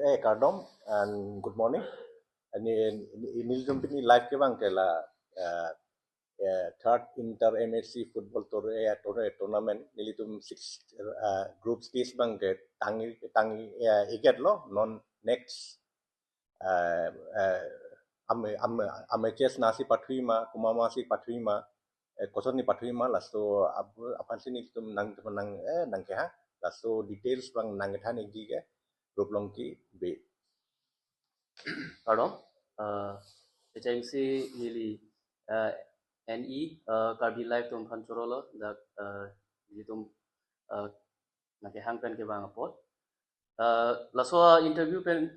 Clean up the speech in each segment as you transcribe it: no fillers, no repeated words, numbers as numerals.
Kardom and good morning. And in company live ke bang kela third inter MSC football tournament nilitum six group stage bang ke tangi iket lo non next amateurs nasi patwima kumama si patwima kosoni patwima lasto apan sini tum nang nang ke ha lasto details bang nang than igi ke group long ki be pardon agency nili NE karbi live tum phanchorolo da jitum nake hangpen ke bang apot laso interview pen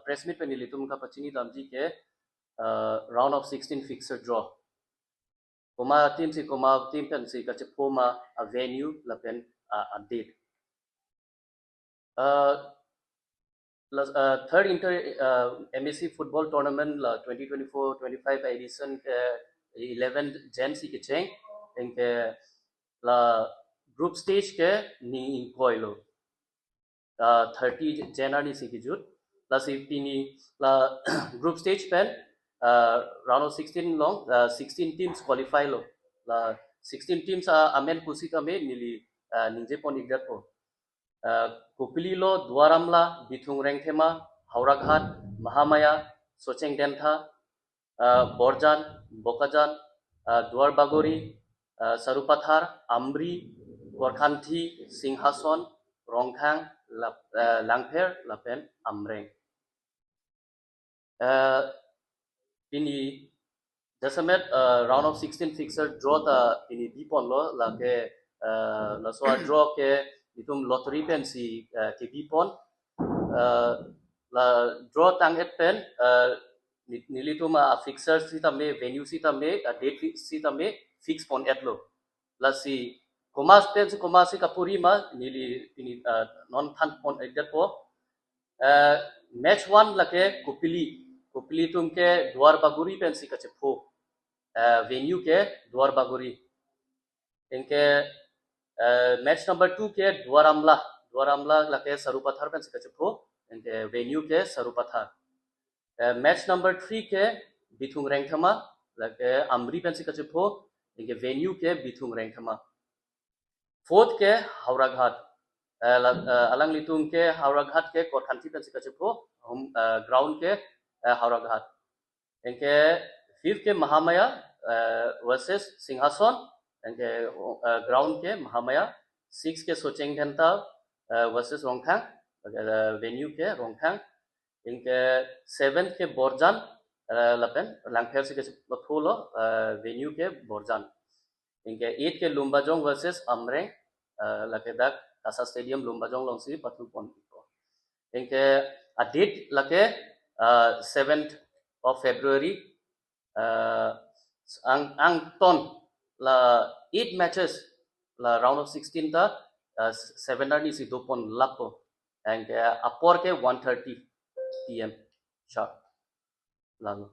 press meet pen nili tum ka pachini damji ke round of 16 fixture draw koma team pen si ka chepoma a venue la pen a date third inter MSC football tournament la 2024-25 edition ke 11 Jan si ke cheng enke la group stage ke ni koilo 30 January si ke jut la si pini la group stage pen round of 16 long 16 teams qualify lo la 16 teams amen kusita me nili ninje pon igdat po Kupililo, Dwaramla, Bithung Rengthema, Hauraghat, Mahamaya, Socheng Dentha, Borjan, Bokajan, Dwarbagori, Sarupathar, Amri, Gorkhanthi, Singhason, Rongkhang, Langpher, Lapen, Amreng. Pini Jasamet round of 16 fixer draw ta pini Dipon lo lake la so draw ke itum lottery pen si ke Dipon la draw tanget pen nilitum fixer si tame venue si tame date si tame fix pon etlo la si komas pen si komasi kapuri ma nili pini non than pon edet po match 1 lake Kupili tum ke Dwarbaguri pen si kachepho venue ke Dwarbaguri इनके match number 2 के द्वारामला लके सरुपथार pen sikachepho इनके venue के सरुपथार match number 3 के बिथुंग रेंगथमा लके अमरी pen sikachepho इनके venue के Bithung रेंगथमा fourth के हावराघाट अलंग लितुंग के हावराघाट के कोठांती pen sikachepho हम ground के हावराघाट इनके fifth के महामाया versus सिंहासन इनके ground के महामाया 6 के सोचेंग घंटा versus रोंगथांग venue के रोंगथांग इनके 7th के बोरजान लपेन लांगफेर से के थोलो venue के बोरजान इनके 8 के लुम्बाजोंग versus अमरेंग लकेदाक कासा स्टेडियम लुम्बाजोंग लोंसी पथुपोन इनके a date लके 7th of February ang ton la 8 matches la round of 16 ta 7 ni si dopon lapo and apor ke 1:30 PM sharp lalu